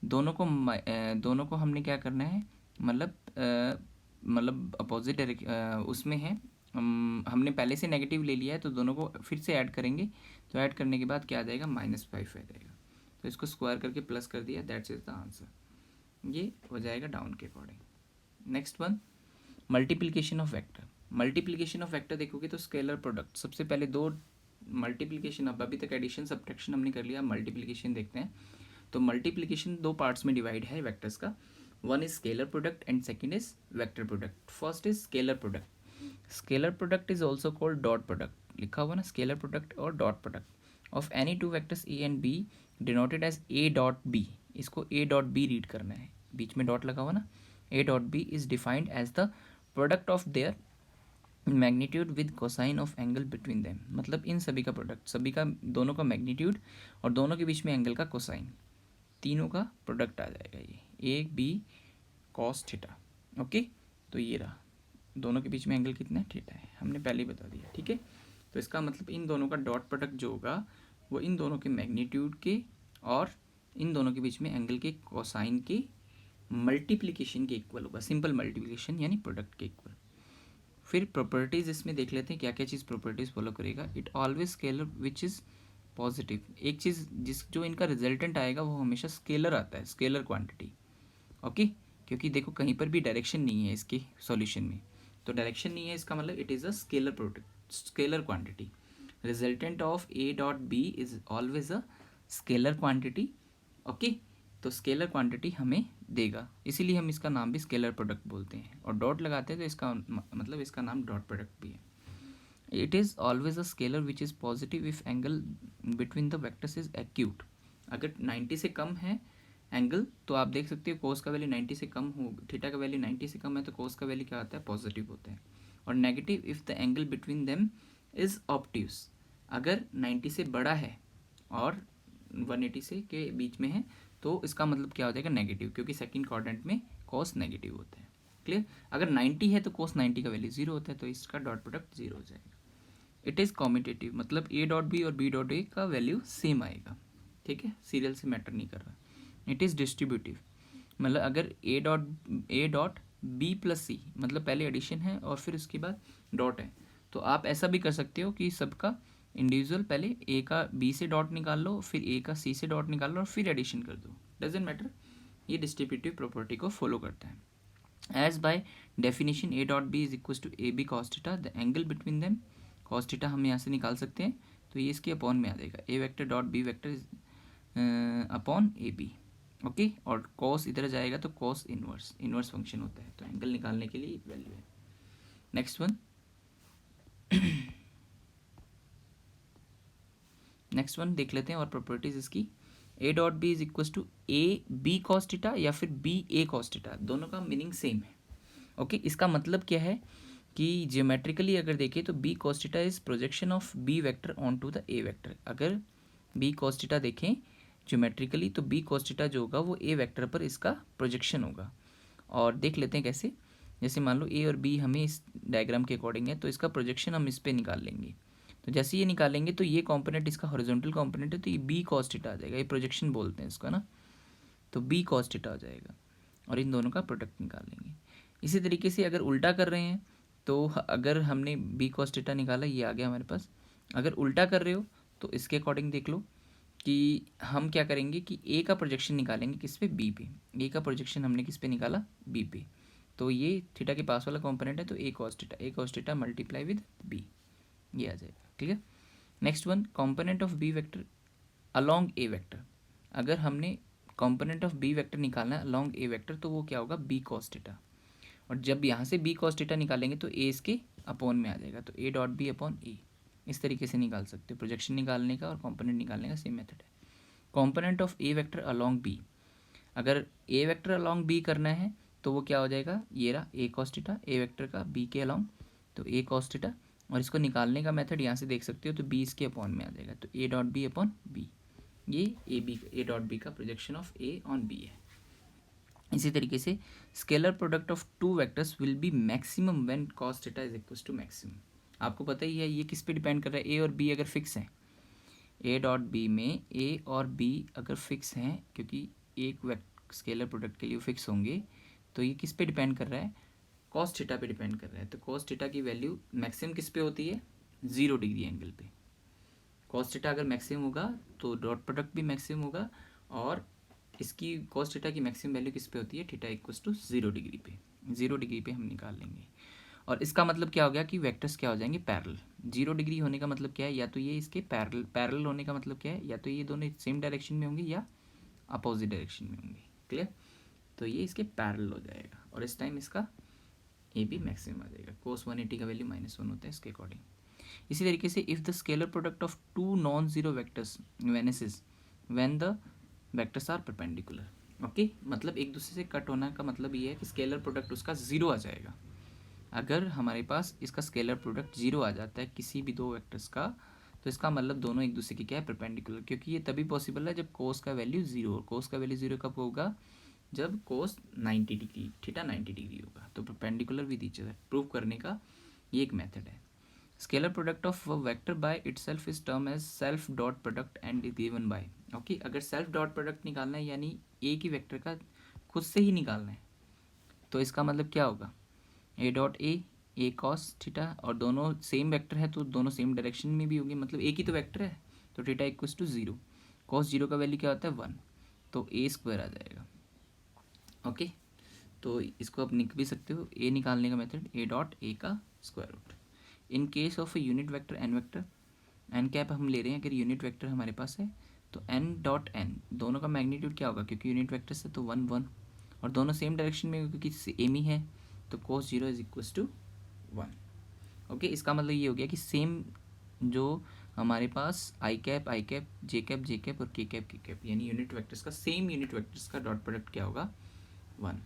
दोनों को हमने क्या करना है, मतलब अपोजिट डायरेक्शन उसमें है, हमने पहले से नेगेटिव ले लिया है, तो दोनों को फिर से ऐड करेंगे, तो ऐड करने के बाद क्या आ जाएगा -5 आ जाएगा, तो इसको स्क्वायर करके प्लस कर दिया, दैट्स इज द आंसर। ये हो जाएगा डाउन के according. Next one, multiplication of vector. Multiplication of vector देखोगे तो स्केलर प्रोडक्ट, सबसे पहले दो मल्टीप्लिकेशन, अब अभी तक एडिशन सब्ट्रैक्शन हमने कर लिया, मल्टीप्लिकेशन देखते हैं। तो मल्टीप्लिकेशन दो पार्ट्स में डिवाइड है वेक्टर्स का, one is scalar product and second is vector product. First is scalar product. Scalar product is also called dot product, लिखा हुआ ना स्केलर प्रोडक्ट और dot product of any two vectors A and B denoted as A.B। इसको A.B रीड करना है, बीच में डॉट लगा हुआ ना, A.B is defined as the product of their magnitude with cosine of angle between them, मतलब इन सभी का प्रोडक्ट, सभी का दोनों का मैग्नीट्यूड और दोनों के बीच में एंगल का कोसाइन, तीनों का प्रोडक्ट आ जाएगा ये A B cos theta. Okay, तो ये रहा, दोनों के बीच में एंगल कितना है, थीटा है, हमने पहले ही बता दिया। ठीक है, तो इसका मतलब इन दोनों का डॉट प्रोडक्ट जो होगा वो इन दोनों के मैग्नीट्यूड के और इन दोनों के बीच में एंगल के कोसाइन के मल्टीप्लिकेशन के इक्वल होगा, सिंपल मल्टीप्लिकेशन यानी प्रोडक्ट के इक्वल। फिर प्रॉपर्टीज़ इसमें देख लेते हैं क्या क्या चीज़ प्रॉपर्टीज़ फॉलो करेगा। It always scalar which is positive, एक चीज़ जो इनका रिजल्टेंट आएगा वो हमेशा स्केलर आता है, स्केलर क्वांटिटी। ओके, क्योंकि देखो कहीं पर भी डायरेक्शन नहीं है इसके सॉल्यूशन में, तो डायरेक्शन नहीं है इसका मतलब it is a scalar product, scalar quantity. Resultant of A.B is always a scalar quantity. Okay, तो स्केलर क्वांटिटी हमें देगा, इसीलिए हम इसका नाम भी स्केलर प्रोडक्ट बोलते हैं, और डॉट लगाते हैं तो इसका मतलब इसका नाम डॉट प्रोडक्ट भी है। It is always a scalar which is positive if angle between the vectors is acute. अगर 90 से कम है एंगल तो आप देख सकते हो कोस का वैल्यू 90 से कम हो, थीटा का वैल्यू 90 से कम है तो कोस का वैल्यू क्या आता है, पॉजिटिव होता है। और negative if the angle between them is obtuse, अगर 90 से बड़ा है और 180 से के बीच में है तो इसका मतलब क्या हो जाएगा, नेगेटिव, क्योंकि सेकंड क्वाड्रेंट में कोस नेगेटिव होता है। क्लियर, अगर 90 है तो कोस 90 का वैल्यू 0 होता है, तो इसका डॉट प्रोडक्ट 0 हो जाएगा। इट इज़ कॉम्यूटेटिव, मतलब A.B और B.A का वैल्यू सेम आएगा। ठीक है, सीरियल से मैटर नहीं कर रहा। इट इज़ डिस्ट्रीब्यूटिव, मतलब अगर A बी प्लस सी, मतलब पहले एडिशन है और फिर उसके बाद डॉट है। तो आप ऐसा भी कर सकते हो कि सबका इंडिविजुअल पहले ए का बी से डॉट निकाल लो, फिर ए का सी से डॉट निकाल लो और फिर एडिशन कर दो, डजेंट मैटर। ये डिस्ट्रीब्यूटिव प्रॉपर्टी को फॉलो करता है। As by definition A dot B is equal to A B cos theta, the angle between them cos theta हम यहाँ से निकाल सकते हैं, तो ये इसके अपॉन में आ जाएगा A vector dot B vector upon A B. Okay, और कॉस इधर जाएगा तो कॉस इनवर्स, इनवर्स फंक्शन होता है, तो एंगल निकालने के लिए वैल्यू है। नेक्स्ट वन, नेक्स्ट वन देख लेते हैं और प्रॉपर्टीज इसकी। A dot B is equal to A B cos theta या फिर बी ए कॉस थीटा, दोनों का मीनिंग सेम है। ओके, इसका मतलब क्या है कि जियोमेट्रिकली अगर देखें तो B cos theta is projection of B vector on to the A vector. अगर बी कॉस थीटा देखें ज्योमेट्रिकली तो बी कॉस थीटा जो होगा वो ए वेक्टर पर इसका प्रोजेक्शन होगा। और देख लेते हैं कैसे। जैसे मान लो ए और बी हमें इस डायग्राम के अकॉर्डिंग है, तो इसका प्रोजेक्शन हम इस पर निकाल लेंगे। तो जैसे ये निकालेंगे तो ये कॉम्पोनेंट इसका हॉरिजॉन्टल कॉम्पोनेंट है, तो ये बी कॉस थीटा आ जाएगा, ये प्रोजेक्शन बोलते हैं इसका ना, तो बी कॉस थीटा हो जाएगा और इन दोनों का प्रोडक्ट निकाल लेंगे। इसी तरीके से अगर उल्टा कर रहे हैं तो अगर हमने बी कॉस थीटा निकाला, ये आ गया हमारे पास। अगर उल्टा कर रहे हो तो इसके अकॉर्डिंग देख लो कि हम क्या करेंगे कि ए का प्रोजेक्शन निकालेंगे किस पे, बी पे। ए का प्रोजेक्शन हमने किस पे निकाला, बी पे। तो ये थीटा के पास वाला कॉम्पोनेंट है, तो A cos theta multiply with B, ये आ जाएगा। Clear. Next one, component of B vector along A vector. अगर हमने कॉम्पोनेंट ऑफ बी वेक्टर निकालना है अलॉन्ग ए वेक्टर, तो वो क्या होगा, बी कॉस थीटा। और जब यहाँ से बी कॉस थीटा निकालेंगे तो ए इसके अपॉन में आ जाएगा, तो ए डॉट बी अपॉन ए। इस तरीके से निकाल सकते हो, प्रोजेक्शन निकालने का और कॉम्पोनेंट निकालने का सेम मेथड है। Component of A vector along B, अगर ए वेक्टर अलॉन्ग बी करना है तो वो क्या हो जाएगा, ये रहा ए कॉस थीटा, ए वेक्टर का बी के अलॉन्ग, तो ए कॉस थीटा। और इसको निकालने का मेथड यहाँ से देख सकते हो, तो बी इसके अपॉन में आ जाएगा, तो A dot B upon B. ये ए डॉट बी का projection of A on B है। इसी तरीके से scalar product of two vectors will be maximum when cos theta is equal to maximum. आपको पता ही है ये किस पे डिपेंड कर रहा है, ए और बी अगर फिक्स हैं, ए डॉट बी में ए और बी अगर फिक्स हैं, क्योंकि एक स्केलर प्रोडक्ट के लिए फिक्स होंगे, तो ये किस पे डिपेंड कर रहा है, कॉस थीटा पे डिपेंड कर रहा है। तो कॉस थीटा की वैल्यू मैक्सिमम किस पे होती है, 0 डिग्री एंगल पे। कॉस थीटा अगर मैक्सिमम होगा तो डॉट प्रोडक्ट भी मैक्सिमम होगा, और इसकी कॉस थीटा की मैक्सिमम वैल्यू किस पे होती है, थीटा इक्वल्स टू 0 डिग्री पे। 0 डिग्री पे हम निकाल लेंगे। और इसका मतलब क्या हो गया कि वेक्टर्स क्या हो जाएंगे, पैरेलल। 0 डिग्री होने का मतलब क्या है, या तो ये इसके पैरेलल, पैरेलल होने का मतलब क्या है, या तो ये दोनों सेम डायरेक्शन में होंगे या अपोजिट डायरेक्शन में होंगे। क्लियर। तो ये इसके पैरेलल हो जाएगा, और इस टाइम इसका ए भी मैक्सिमम आ जाएगा। कोस 180 का वैल्यू -1 होता है इसके अकॉर्डिंग। इसी तरीके से if the scalar product of two non zero vectors vanishes when the vectors are perpendicular. Okay, मतलब एक दूसरे से कट होना का मतलब ये है कि स्केलर प्रोडक्ट उसका 0 आ जाएगा। अगर हमारे पास इसका स्केलर प्रोडक्ट 0 आ जाता है किसी भी दो वेक्टर्स का, तो इसका मतलब दोनों एक दूसरे के क्या है, परपेंडिकुलर। क्योंकि ये तभी पॉसिबल है जब कोस का वैल्यू 0 हो। कोस का वैल्यू 0 कब होगा, जब कोस 90 डिग्री, थीटा 90 डिग्री होगा। तो perpendicular with each other prove करने का ये एक मेथड है। Scalar product of vector by itself is term as self dot product and is given by. Okay, अगर सेल्फ डॉट प्रोडक्ट निकालना है यानी ए की वेक्टर का खुद से ही निकालना है, तो इसका मतलब क्या होगा, ए डॉट ए कॉस थीटा, और दोनों सेम वेक्टर है तो दोनों सेम डायरेक्शन में भी होंगे, मतलब एक ही तो वेक्टर है, तो थीटा इक्वल्स टू 0। कॉस 0 का वैल्यू क्या होता है, 1, तो ए स्क्वायर आ जाएगा। ओके, तो इसको आप लिख भी सकते हो, ए निकालने का मेथड ए डॉट ए का square root. In case of a unit vector N vector, N cap हम ले रहे हैं, अगर यूनिट वेक्टर हमारे पास है तो एन डॉट एन, दोनों का मैग्नीट्यूड क्या होगा, क्योंकि यूनिट वेक्टर से तो 1 1, और दोनों सेम डायरेक्शन में क्योंकि सेम ही है, तो कोस 0 इज इक्वल्स टू 1। ओके, इसका मतलब ये हो गया कि सेम जो हमारे पास आई कैप जे कैप और के कैप यानी यूनिट वेक्टर्स का, सेम यूनिट वेक्टर्स का डॉट प्रोडक्ट क्या होगा, 1।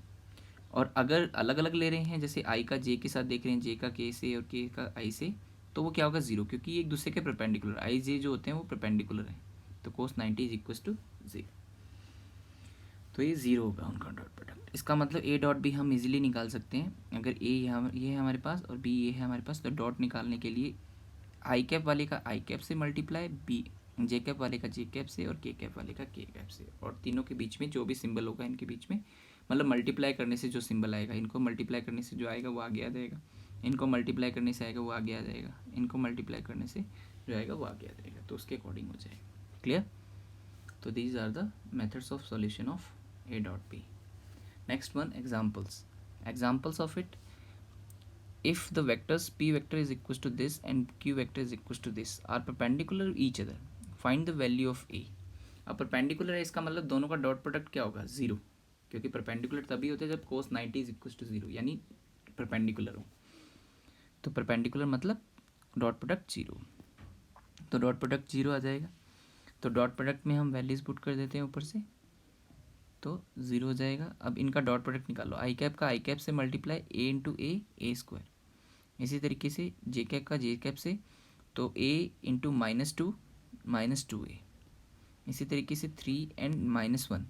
और अगर अलग अलग ले रहे हैं, जैसे आई का जे के साथ देख रहे हैं, जे का के से और के का आई से, तो वो क्या होगा, 0, क्योंकि ये एक दूसरे के परपेंडिकुलर, आई जे जो होते हैं वो परपेंडिकुलर हैं। तो कोस 90 इज इक्वल टू 0, तो ये 0 होगा उनका डॉट प्रोडक्ट। इसका मतलब ए डॉट बी हम इजीली निकाल सकते हैं। अगर ए ये है हमारे पास और बी ये है हमारे पास, तो डॉट निकालने के लिए आई कैप वाले का आई कैप से मल्टीप्लाई, बी जे कैप वाले का जे कैप से, और के कैप वाले का के कैप से, और तीनों के बीच में जो भी सिंबल होगा इनके बीच में मतलब मल्टीप्लाई करने से जो सिंबल आएगा, इनको मल्टीप्लाई करने से जो आएगा वो आगे आ जाएगा, इनको मल्टीप्लाई करने से आएगा वो आगे आ जाएगा, इनको मल्टीप्लाई करने से जो आएगा वो आगे आ जाएगा, तो उसके अकॉर्डिंग हो जाएगा। क्लियर? तो these are the methods of solution of A dot B. Next one, examples. Examples of it: if the vectors p vector is equals to this and q vector is equals to this are perpendicular to each other, find the value of a. अब परपेंडिकुलर है इसका मतलब दोनों का डॉट प्रोडक्ट क्या होगा? जीरो, क्योंकि परपेंडिकुलर तभी होते हैं जब cos 90 is equal to zero, यानी परपेंडिकुलर हो. तो परपेंडिकुलर मतलब डॉट प्रोडक्ट जीरो, तो डॉट प्रोडक्ट जीरो आ जाएगा. तो डॉट प्रोडक्ट में हम वैल्यूज पुट कर देते हैं ऊपर से, तो ज़ीरो हो जाएगा. अब इनका डॉट प्रोडक्ट निकालो, आई कैप का आई कैप से मल्टीप्लाई ए इंटू ए स्क्वायर. इसी तरीके से जे कैप का जे कैप से, तो ए इंटू -2 ए. इसी तरीके से 3 एंड -1,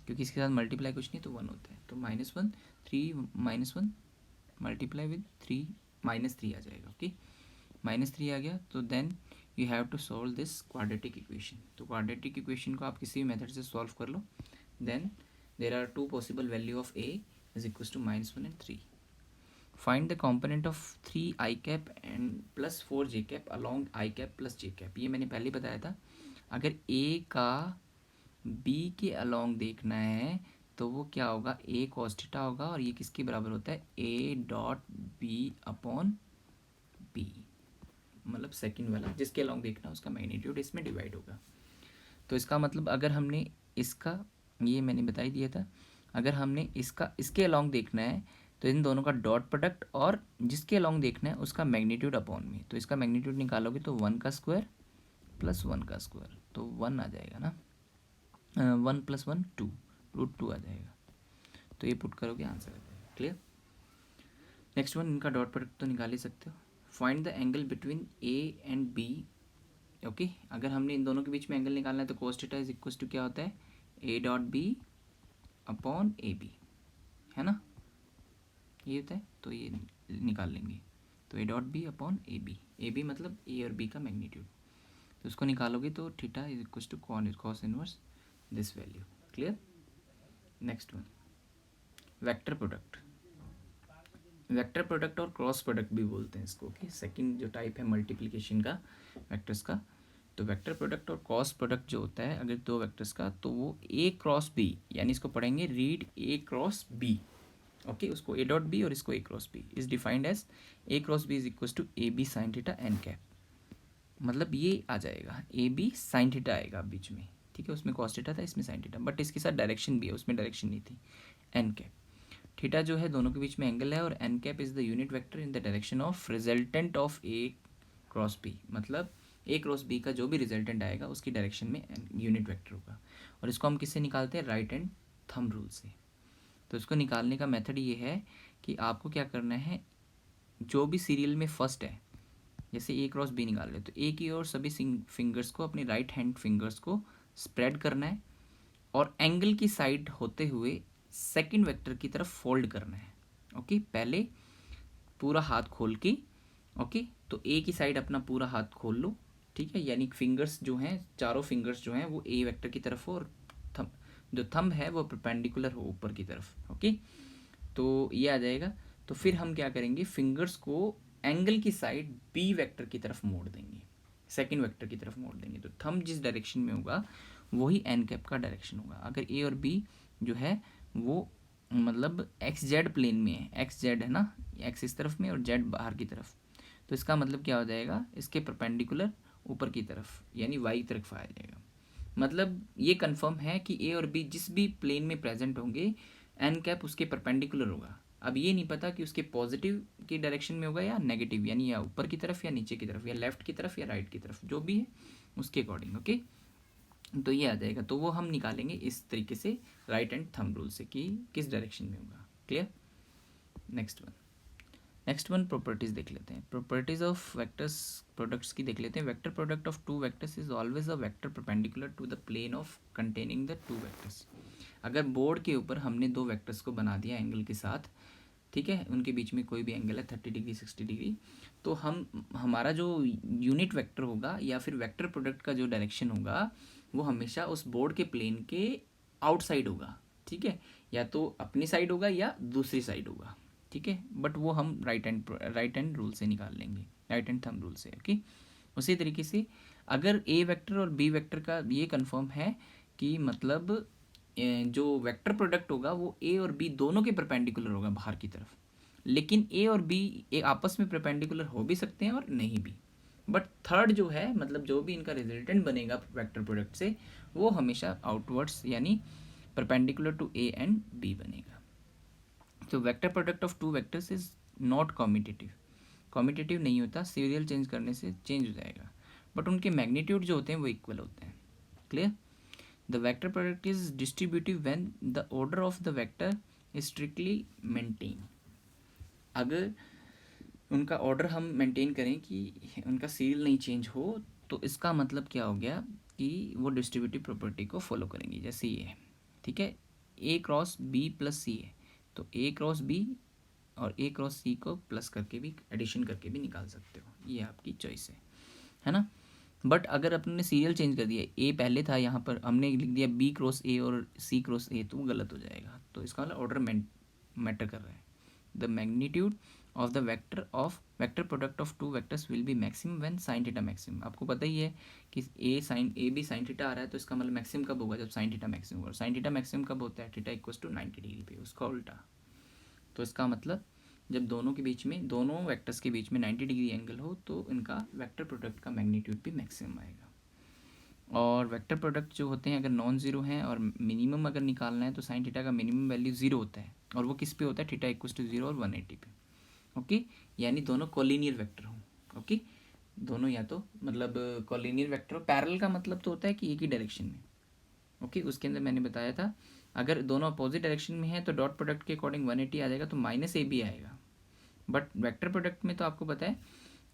क्योंकि इसके साथ मल्टीप्लाई कुछ नहीं तो 1 होता है, तो -1 3 -1 मल्टीप्लाई विद 3 -3 आ जाएगा. ओके, -3 आ गया. तो then you have to solve this quadratic equation. तो क्वाड्रेटिक इक्वेशन को आप किसी भी मेथड से सॉल्व कर लो. Then there are two possible value of a is equals to -1 and 3. Find the component of 3 I cap and plus 4 J cap along I cap plus J cap. ये मैंने पहले बताया था. अगर a का b के along देखना है तो वो क्या होगा? a cos थीटा होगा, और ये किसके बराबर होता है? a dot b upon b, मतलब सेकंड वाला जिसके along देखना है उसका मैग्नीट्यूड इसमें डिवाइड होगा. तो इसका मतलब अगर हमने इसका, ये मैंने बता ही दिया था, अगर हमने इसका इसके अलोंग देखना है तो इन दोनों का डॉट प्रोडक्ट और जिसके अलोंग देखना है उसका मैग्नीट्यूड अपॉन में. तो इसका मैग्नीट्यूड निकालोगे तो 1 का स्क्वायर प्लस 1 का स्क्वायर, तो 1 आ जाएगा ना. 1 + 1 2, √2 आ जाएगा. तो ये पुट करोगे आंसर आ जाएगा. क्लियर? नेक्स्ट वन, इनका डॉट प्रोडक्ट तो निकाल ही सकते हो. Find the angle between A and B. Okay, अगर हमने इन दोनों के बीच में एंगल निकालना है तो cos theta is equal to क्या होता है? A dot B upon A B, है ना, ये होता है. तो ये निकाल लेंगे. तो A dot B upon A B मतलब ए और बी का मैग्नीट्यूड. तो उसको निकालोगे तो theta is equal to cos inverse this value. Clear? Next one, vector product. Vector product और क्रॉस प्रोडक्ट भी बोलते हैं इसको. ओके, सेकंड जो टाइप है मल्टीप्लिकेशन का वेक्टर्स का. तो वेक्टर प्रोडक्ट और क्रॉस प्रोडक्ट जो होता है अगर दो वेक्टर्स का, तो वो ए क्रॉस बी, यानी इसको पढ़ेंगे read A cross B. Okay, उसको ए डॉट बी और इसको A cross B is defined as A cross B is equal to A B sine theta N cap. मतलब ये आ जाएगा ए बी साइन थीटा आएगा बीच में, ठीक है. उसमें कॉस थीटा था, इसमें साइन थीटा, बट इसके साथ डायरेक्शन भी है, उसमें डायरेक्शन नहीं थी. एन कैप थीटा जो है दोनों के बीच में एंगल है, और N cap is the unit vector in the direction of resultant of A cross B. मतलब ए क्रॉस बी का जो भी रिजल्टेंट आएगा उसकी डायरेक्शन में यूनिट वेक्टर होगा. और इसको हम किससे निकालते हैं? राइट एंड थंब रूल से. तो इसको निकालने का मेथड ये है कि आपको क्या करना है, जो भी सीरियल में फर्स्ट है, जैसे ए क्रॉस बी निकाल रहे तो ए की ओर सभी फिंगर्स को, अपने राइट हैंड फिंगर्स को स्प्रेड करना है, और एंगल की साइड होते हुए सेकंड वेक्टर की तरफ फोल्ड करना है. ओके, पहले पूरा हाथ खोल के. ओके, तो ए की साइड अपना पूरा हाथ खोल लो, ठीक है. यानी फिंगर्स जो हैं, चारों फिंगर्स जो हैं वो ए वेक्टर की तरफ हो, और जो थंब है वो परपेंडिकुलर हो ऊपर की तरफ. ओके, तो ये आ जाएगा. तो फिर हम क्या करेंगे, फिंगर्स को एंगल की साइड बी वेक्टर की तरफ मोड़ देंगे, सेकंड वेक्टर की तरफ मोड़ देंगे. तो थंब जिस डायरेक्शन में होगा वही एन कैप का डायरेक्शन होगा. अगर ए और बी जो है वो मतलब एक्स जेड प्लेन में है, एक्स जेड है ना, एक्स इस तरफ में और जेड बाहर की तरफ, तो इसका मतलब क्या हो जाएगा, इसके परपेंडिकुलर ऊपर की तरफ यानी वाई की तरफ आ जाएगा. मतलब ये कंफर्म है कि ए और बी जिस भी प्लेन में प्रेजेंट होंगे एन कैप उसके परपेंडिकुलर होगा. अब ये नहीं पता कि उसके पॉजिटिव की डायरेक्शन में होगा या नेगेटिव, यानी या ऊपर की तरफ या नीचे की तरफ या लेफ्ट की तरफ या राइट की तरफ, जो भी है उसके अकॉर्डिंग. ओके, तो ये आ जाएगा. तो वो हम निकालेंगे इस तरीके से राइट एंड थंब रूल से कि किस डायरेक्शन में होगा. क्लियर? नेक्स्ट वन प्रॉपर्टीज देख लेते हैं. प्रॉपर्टीज ऑफ वेक्टर्स प्रोडक्ट्स की देख लेते हैं. Vector product of two vectors is always a vector perpendicular to the plane of containing the two vectors. अगर बोर्ड के ऊपर हमने दो वेक्टर्स को बना दिया एंगल के साथ, ठीक है, उनके बीच में कोई भी एंगल है 30 डिग्री 60 डिग्री, तो हमारा जो यूनिट वेक्टर होगा या फिर वेक्टर प्रोडक्ट का जो डायरेक्शन होगा वो हमेशा उस बोर्ड के प्लेन के आउटसाइड होगा. ठीक ठीक है, या तो अपनी साइड होगा या दूसरी साइड होगा, ठीक है, बट वो हम राइट हैंड रूल से निकाल लेंगे, राइट हैंड थंब रूल से। ओके, उसी तरीके से अगर ए वेक्टर और बी वेक्टर का ये कंफर्म है कि मतलब जो वेक्टर प्रोडक्ट होगा वो ए और बी दोनों के परपेंडिकुलर होगा बाहर की तरफ, लेकिन ए और बी आपस में परपेंडिकुलर हो भी सकते हैं और नहीं भी, बट थर्ड जो है मतलब जो भी इनका रिजल्टेंट बनेगा वेक्टर प्रोडक्ट से वो हमेशा आउटवर्ड्स यानी perpendicular to A and B बनेगा। तो vector product of two vectors is not commutative, commutative नहीं होता, सीरियल चेंज करने से चेंज हो जाएगा, बट उनके मैग्नीट्यूड जो होते हैं वो इक्वल होते हैं। Clear? The vector product is distributive when the order of the vector is strictly maintain. अगर उनका ऑर्डर हम मेंटेन करें कि उनका सीरियल नहीं चेंज हो, तो इसका मतलब क्या हो गया कि वो डिस्ट्रीब्यूटिव प्रॉपर्टी को फॉलो करेंगे, जैसे ये है, ठीक है, ए क्रॉस बी प्लस सी है, तो ए क्रॉस बी और ए क्रॉस सी को प्लस करके भी एडिशन करके भी निकाल सकते हो, ये आपकी चॉइस है ना। बट अगर अपने सीरियल चेंज कर दिया, ए पहले था, यहाँ पर हमने लिख दिया बी क्रॉस ए और सी क्रॉस ए, तो वो गलत हो जाएगा, तो इसका मतलब ऑर्डर मैटर कर रहा है। The magnitude of the vector product of two vectors will be maximum when sine theta maximum. आपको पता ही है कि ए बी साइन थीटा आ रहा है, तो इसका मतलब मैक्सिमम कब होगा, जब साइन थीटा मैक्सिमम होगा। साइन थीटा मैक्सिमम कब होता है, थीटा इक्वल्स टू 90 डिग्री पे, उसका उल्टा। तो इसका मतलब जब दोनों के बीच में, दोनों वेक्टर्स के बीच में 90 डिग्री एंगल हो, तो इनका वेक्टर प्रोडक्ट का मैग्नीट्यूड भी मैक्सिमम आएगा। और वेक्टर प्रोडक्ट जो होते हैं अगर नॉन जीरो हैं और मिनिमम अगर निकालना है, तो साइन थीटा का मिनिमम वैल्यू जीरो होता है, और वो किस पे होता है, थीटा इक्वल्स टू जीरो और 180 पे। ओके, यानी दोनों कोलिनियर वेक्टर हों। ओके, दोनों या तो मतलब कोलिनियर वेक्टर हो। पैरेलल का मतलब तो होता है कि एक ही डायरेक्शन में। ओके, उसके अंदर मैंने बताया था अगर दोनों अपोजिट डायरेक्शन में है तो डॉट प्रोडक्ट के अकॉर्डिंग 180 आ जाएगा, तो माइनस ए भी आएगा। बट वेक्टर प्रोडक्ट में तो आपको पता है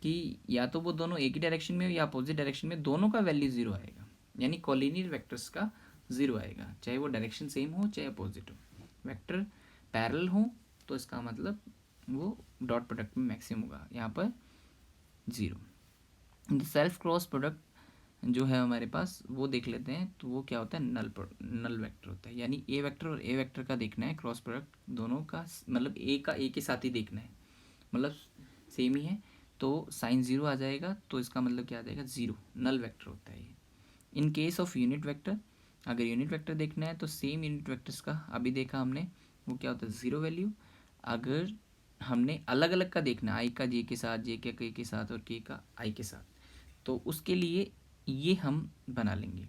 कि या तो वो दोनों एक ही डायरेक्शन में हो या अपोजिट डायरेक्शन में, दोनों का वैल्यू जीरो आएगा, यानी कोलिनियर वेक्टर्स का जीरो आएगा, चाहे वो डायरेक्शन सेम हो चाहे अपोजिट हो। वेक्टर पैरेलल हो तो इसका मतलब वो डॉट प्रोडक्ट में मैक्सिमम होगा, यहाँ पर जीरो। सेल्फ क्रॉस प्रोडक्ट जो है हमारे पास वो देख लेते हैं, तो वो क्या होता है, नल वेक्टर होता है, यानी ए वेक्टर और ए वेक्टर का देखना है क्रॉस प्रोडक्ट दोनों का, मतलब ए का ए के साथ ही देखना है, मतलब सेम ही है, तो साइन जीरो आ जाएगा, तो इसका मतलब क्या आ जाएगा, जीरो, नल वेक्टर होता है ये। इन केस ऑफ यूनिट वेक्टर, अगर यूनिट वेक्टर देखना है तो सेम यूनिट वेक्टर्स का अभी देखा हमने, वो क्या होता है, जीरो वैल्यू। अगर हमने अलग अलग का देखना है, आई का जे के साथ, जे का के साथ और के का आई के साथ, तो उसके लिए ये हम बना लेंगे,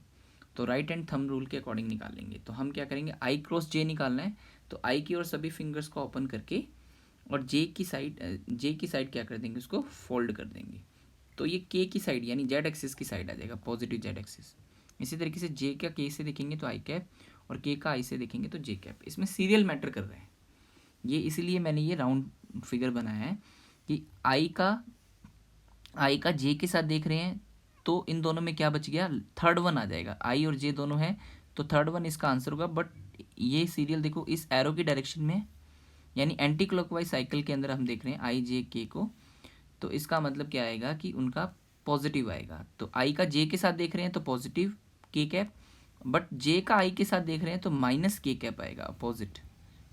तो राइट हैंड थंब रूल के अकॉर्डिंग निकालेंगे। तो हम क्या करेंगे, आई क्रॉस जे निकालना है, तो आई की और सभी फिंगर्स को ओपन करके और जे की साइड क्या कर देंगे, उसको फोल्ड कर देंगे, तो ये के की साइड यानी जेड एक्सिस की साइड आ जाएगा, पॉजिटिव जेड एक्सिस। इसी तरीके से जे का के से देखेंगे तो आई कैप, और के का आई से देखेंगे तो जे कैप। इसमें सीरियल मैटर कर रहा है ये, इसीलिए मैंने ये राउंड फिगर बनाया है कि आई का जे के साथ देख रहे हैं, तो इन दोनों में क्या बच गया, थर्ड वन आ जाएगा, आई और जे दोनों है, तो थर्ड वन इसका आंसर होगा। बट ये सीरियल देखो इस एरो की डायरेक्शन में, यानी एंटी क्लॉकवाइज साइकिल के अंदर हम देख रहे हैं आई जे के को, तो इसका मतलब क्या आएगा कि उनका पॉजिटिव आएगा। तो आई का जे के साथ देख रहे हैं तो पॉजिटिव के कैप, बट जे का आई के साथ देख रहे हैं तो माइनस के कैप आएगा, अपोजिट,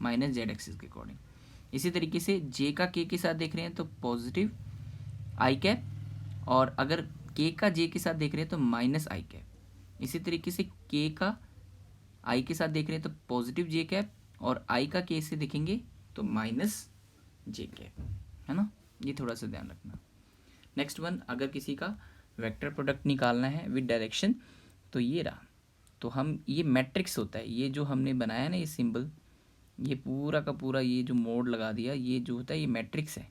माइनस जेड एक्सिस के अकॉर्डिंग। इसी तरीके से जे का के साथ देख रहे हैं तो पॉजिटिव आई कैप, और अगर के का जे के साथ देख रहे हैं तो माइनस आई कैप। इसी तरीके से के का आई के साथ देख रहे हैं तो पॉजिटिव जे कैप, और आई का के से देखेंगे तो माइनस जे कैप, है ना, ये थोड़ा सा ध्यान रखना। नेक्स्ट वन, अगर किसी का वेक्टर प्रोडक्ट निकालना है विद डायरेक्शन, तो ये रहा, तो हम ये मैट्रिक्स होता है, ये जो हमने बनाया है ना ये सिंबल, ये पूरा का पूरा ये जो मोड लगा दिया, ये जो होता है ये मैट्रिक्स है।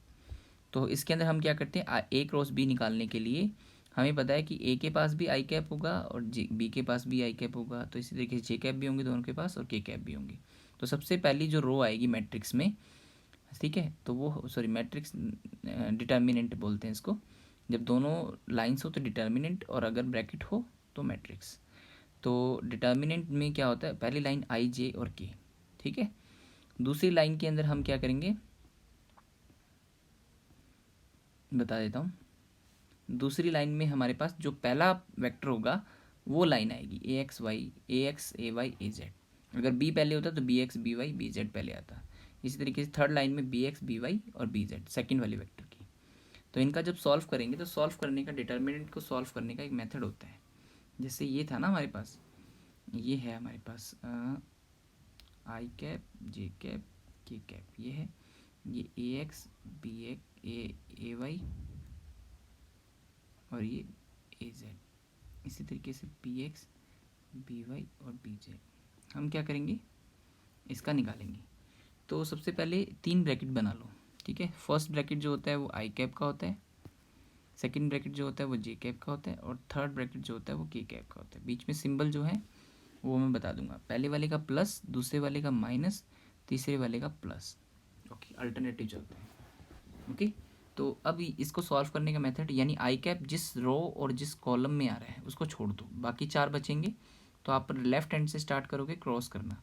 तो इसके अंदर हम क्या करते हैं, ए क्रॉस बी निकालने के लिए हमें पता है कि ए के पास भी आई कैप होगा और बी के पास भी आई कैप होगा, तो इसी तरीके से जे कैप भी होंगे दोनों के पास और के कैप भी होंगी। तो सबसे पहली जो रो आएगी मैट्रिक्स में, ठीक है, तो वो सॉरी मैट्रिक्स डिटर्मिनेंट बोलते हैं इसको, जब दोनों लाइंस हो तो डिटर्मिनेंट, और अगर ब्रैकेट हो तो मैट्रिक्स। तो डिटर्मिनेंट में क्या होता है, पहली लाइन आई जे और के, ठीक है। दूसरी लाइन के अंदर हम क्या करेंगे बता देता हूँ, दूसरी लाइन में हमारे पास जो पहला वेक्टर होगा वो लाइन आएगी A X A Y A Z, अगर बी पहले होता तो B X B Y B Z पहले आता। इसी तरीके से थर्ड लाइन में बी एक्स बी वाई और बी जेड सेकेंड वाली वेक्टर की। तो इनका जब सॉल्व करेंगे तो सॉल्व करने का डिटर्मिनेंट को सॉल्व करने का एक मेथड होता है। जैसे ये था ना हमारे पास, ये है हमारे पास आई कैप जे कैप के कैप, ये है, ये ए एक्स बी ए वाई और ये ए जेड। इसी तरीके से बी एक्स बी वाई और बी जेड हम क्या करेंगे, इसका निकालेंगे। तो सबसे पहले 3 ब्रैकेट बना लो, ठीक है। फर्स्ट ब्रैकेट जो होता है वो आई कैप का होता है, सेकंड ब्रैकेट जो होता है वो जे कैप का होता है, और थर्ड ब्रैकेट जो होता है वो के कैप का होता है। बीच में सिंबल जो है वो मैं बता दूंगा, पहले वाले का प्लस, दूसरे वाले का माइनस, तीसरे वाले का प्लस। ओके, अल्टरनेटिव चलते हैं। ओके, तो अब इसको सॉल्व करने का मेथड, यानी आई कैप जिस रो और जिस कॉलम में आ रहा है उसको छोड़ दो, बाकी 4 बचेंगे। तो आप लेफ्ट हैंड से स्टार्ट करोगे क्रॉस करना,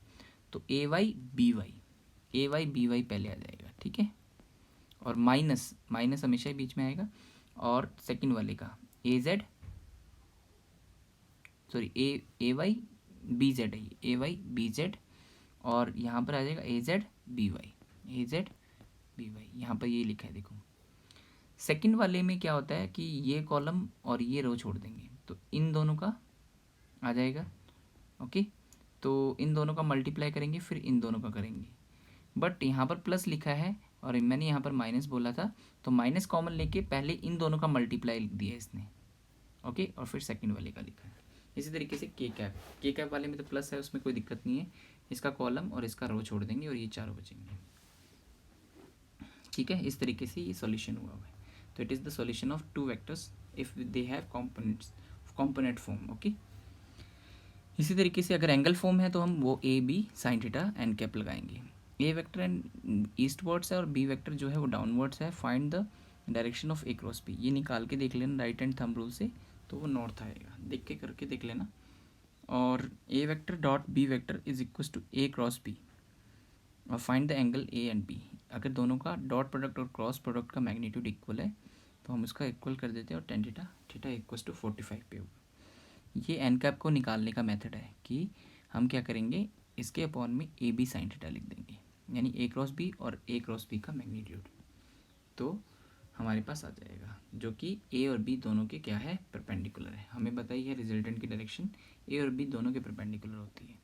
तो ए वाई बी वाई पहले आ जाएगा, ठीक है। और माइनस हमेशा ही बीच में आएगा। और सेकंड वाले का ए जेड, सॉरी ए वाई बी जेड है, ये ए वाई बी जेड, और यहाँ पर आ जाएगा ए Z B Y, A Z B Y, यहाँ पर ये लिखा है देखो। सेकंड वाले में क्या होता है कि ये कॉलम और ये रो छोड़ देंगे, तो इन दोनों का आ जाएगा। ओके, तो इन दोनों का मल्टीप्लाई करेंगे, फिर इन दोनों का करेंगे। बट यहाँ पर प्लस लिखा है और मैंने यहाँ पर माइनस बोला था, तो माइनस कॉमन लेके पहले इन दोनों का मल्टीप्लाई लिख दिया इसने। ओके, और फिर सेकंड वाले का लिखा है। इसी तरीके से के कैप वाले में तो प्लस है, उसमें कोई दिक्कत नहीं है। इसका कॉलम और इसका रो छोड़ देंगे और ये चारों बचेंगे, ठीक है। इस तरीके से ये सॉल्यूशन हुआ है। तो it is the solution of 2 vectors if they have component form. Okay, इसी तरीके से अगर एंगल फॉर्म है तो हम वो A B sine theta N cap लगाएंगे। ए वेक्टर एंड ईस्टवर्ड्स है और बी वेक्टर जो है वो डाउनवर्ड्स है। Find the direction of A cross B, ये निकाल के देख लेना राइट हैंड थंब रूल से, तो वो नॉर्थ आएगा, देख के करके देख लेना। और A vector dot B vector is equal to A cross B, और find the angle A and B. अगर दोनों का डॉट प्रोडक्ट और क्रॉस प्रोडक्ट का मैग्नीट्यूड इक्वल है तो हम उसका इक्वल कर देते हैं, और टेन थीटा इक्वल टू 45 पे होगा। ये एन कैप को निकालने का मेथड है कि हम क्या करेंगे, इसके अपॉन में ए बी साइन थीटा लिख देंगे, यानी ए क्रॉस बी और ए क्रॉस बी का मैग्नीट्यूड, तो हमारे पास आ जाएगा, जो कि ए और बी दोनों के क्या है, परपेंडिकुलर है। हमें बताइए है रिजल्टेंट की डायरेक्शन ए और बी दोनों के परपेंडिकुलर होती है।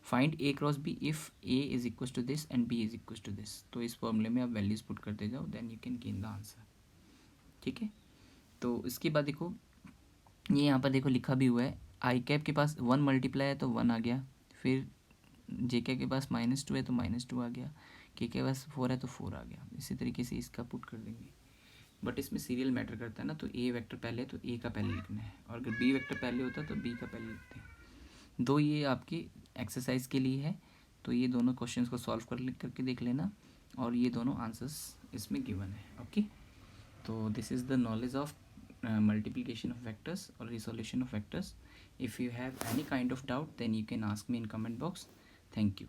Find A cross B if A is equal to this and B is equal to this. तो इस फॉर्मूले में आप वैल्यूज पुट करते जाओ, then you can gain the answer, ठीक है। तो इसके बाद देखो, ये यहाँ पर देखो लिखा भी हुआ है, आई कैप के पास 1 मल्टीप्लाई है तो 1 आ गया, फिर जे के पास -2 है तो -2 आ गया, के पास 4 है तो 4 आ गया। इसी तरीके से इसका पुट कर देंगे। बट इसमें सीरियल मैटर करता है ना, तो ए वेक्टर पहले है तो ए का पहले लिखना है, और अगर बी वेक्टर पहले होता तो बी का पहले लिखते हैं। दो ये आपकी एक्सरसाइज के लिए है, तो ये दोनों क्वेश्चंस को सॉल्व करके देख लेना, और ये दोनों आंसर्स इसमें गिवन है। ओके, तो this is the knowledge of multiplication of vectors or resolution of vectors. If you have any kind of doubt, then you can ask me in comment box. Thank you.